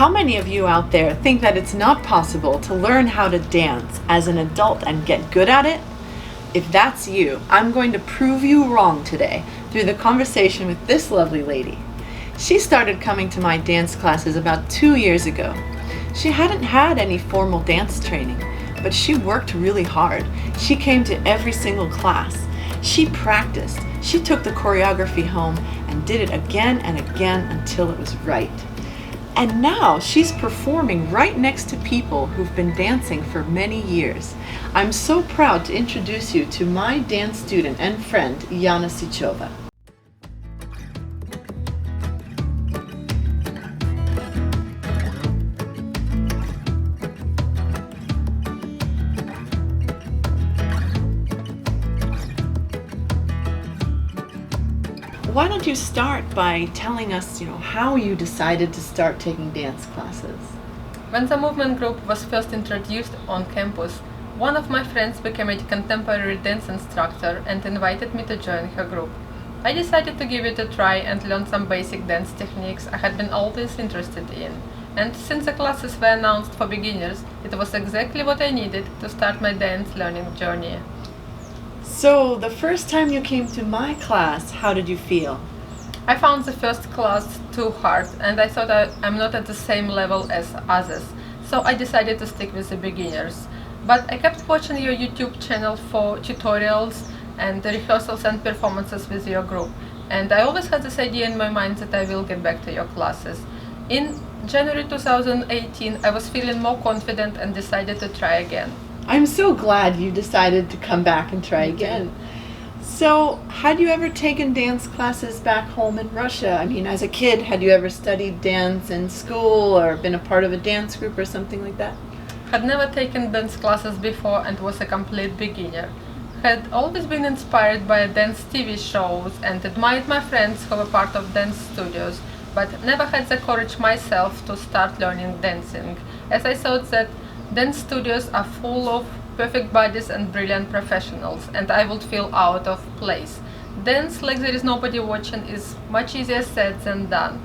How many of you out there think that it's not possible to learn how to dance as an adult and get good at it? If that's you, I'm going to prove you wrong today through the conversation with this lovely lady. She started coming to my dance classes about 2 years ago. She hadn't had any formal dance training, but she worked really hard. She came to every single class. She practiced. She took the choreography home and did it again and again until it was right. And now she's performing right next to people who've been dancing for many years. I'm so proud to introduce you to my dance student and friend, Iana Sycheva. Why don't you start by telling us, how you decided to start taking dance classes? When the movement group was first introduced on campus, one of my friends became a contemporary dance instructor and invited me to join her group. I decided to give it a try and learn some basic dance techniques I had been always interested in. And since the classes were announced for beginners, it was exactly what I needed to start my dance learning journey. So, the first time you came to my class, how did you feel? I found the first class too hard, and I thought I'm not at the same level as others, so I decided to stick with the beginners. But I kept watching your YouTube channel for tutorials and rehearsals and performances with your group, and I always had this idea in my mind that I will get back to your classes. In January 2018, I was feeling more confident and decided to try again. I'm so glad you decided to come back and try again. So, had you ever taken dance classes back home in Russia? I mean, as a kid, had you ever studied dance in school or been a part of a dance group or something like that? Had never taken dance classes before and was a complete beginner. Had always been inspired by dance TV shows and admired my friends who were part of dance studios, but never had the courage myself to start learning dancing, as I thought that dance studios are full of perfect bodies and brilliant professionals, and I would feel out of place. Dance like there is nobody watching is much easier said than done.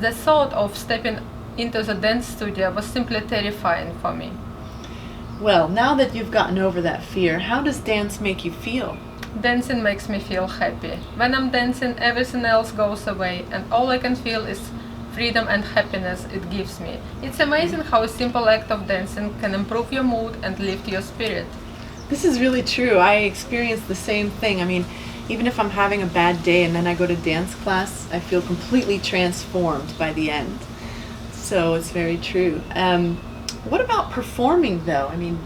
The thought of stepping into the dance studio was simply terrifying for me. Well, now that you've gotten over that fear, how does dance make you feel? Dancing makes me feel happy. When I'm dancing, everything else goes away, and all I can feel is freedom and happiness it gives me. It's amazing how a simple act of dancing can improve your mood and lift your spirit. This is really true. I experience the same thing. I mean, even if I'm having a bad day and then I go to dance class, I feel completely transformed by the end. So it's very true. What about performing though? I mean,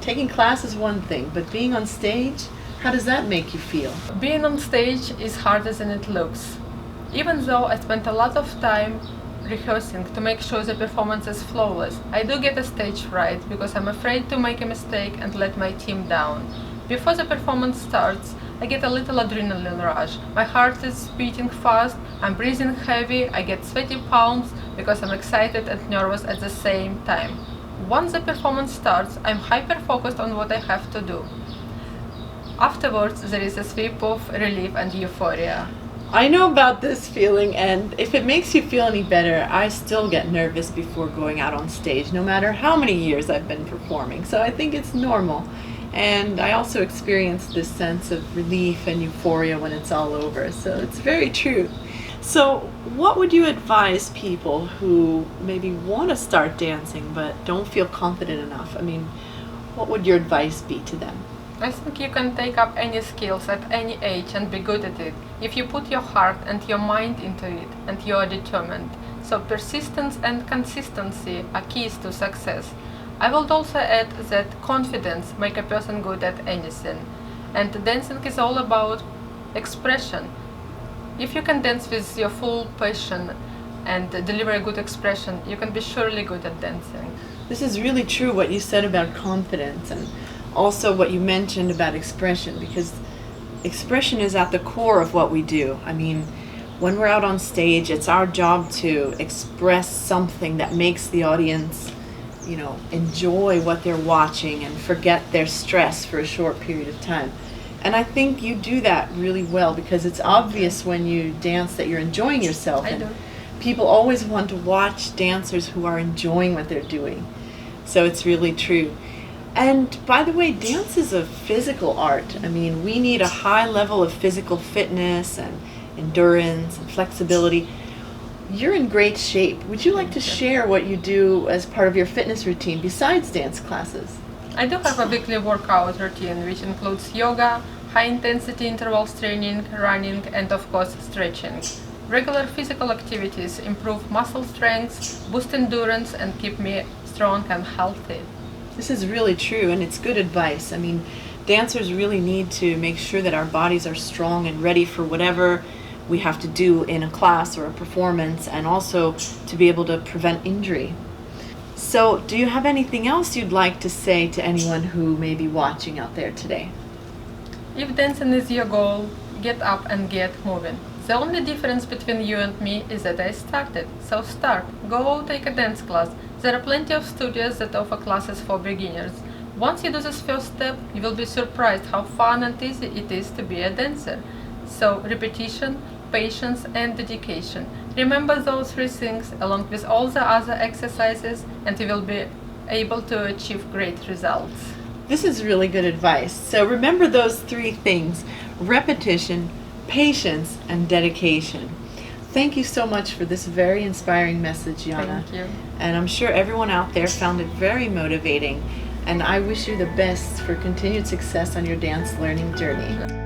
taking class is one thing, but being on stage, how does that make you feel? Being on stage is harder than it looks. Even though I spent a lot of time rehearsing to make sure the performance is flawless, I do get a stage fright because I'm afraid to make a mistake and let my team down. Before the performance starts, I get a little adrenaline rush. My heart is beating fast, I'm breathing heavy, I get sweaty palms because I'm excited and nervous at the same time. Once the performance starts, I'm hyper-focused on what I have to do. Afterwards, there is a sweep of relief and euphoria. I know about this feeling, and if it makes you feel any better, I still get nervous before going out on stage, no matter how many years I've been performing. So I think it's normal. And I also experience this sense of relief and euphoria when it's all over. So it's very true. So what would you advise people who maybe want to start dancing but don't feel confident enough? I mean, what would your advice be to them? I think you can take up any skills at any age and be good at it if you put your heart and your mind into it and you are determined. So persistence and consistency are keys to success. I would also add that confidence makes a person good at anything. And dancing is all about expression. If you can dance with your full passion and deliver a good expression, you can be surely good at dancing. This is really true what you said about confidence, and also what you mentioned about expression, because expression is at the core of what we do. I mean, when we're out on stage, it's our job to express something that makes the audience, enjoy what they're watching and forget their stress for a short period of time. And I think you do that really well, because it's obvious when you dance that you're enjoying yourself. I do. people always want to watch dancers who are enjoying what they're doing. So it's really true. And by the way, dance is a physical art. I mean, we need a high level of physical fitness and endurance and flexibility. You're in great shape. Would you like to share what you do as part of your fitness routine besides dance classes? I do have a weekly workout routine which includes yoga, high intensity intervals training, running, and of course stretching. Regular physical activities improve muscle strength, boost endurance, and keep me strong and healthy. This is really true, and it's good advice. I mean, dancers really need to make sure that our bodies are strong and ready for whatever we have to do in a class or a performance, and also to be able to prevent injury. So, do you have anything else you'd like to say to anyone who may be watching out there today? If dancing is your goal, get up and get moving. The only difference between you and me is that I started. So start. Go take a dance class. There are plenty of studios that offer classes for beginners. Once you do this first step, you will be surprised how fun and easy it is to be a dancer. So repetition, patience, and dedication. Remember those three things along with all the other exercises, and you will be able to achieve great results. This is really good advice. So remember those three things: repetition, patience, and dedication. Thank you so much for this very inspiring message, Iana. Thank you. And I'm sure everyone out there found it very motivating. And I wish you the best for continued success on your dance learning journey.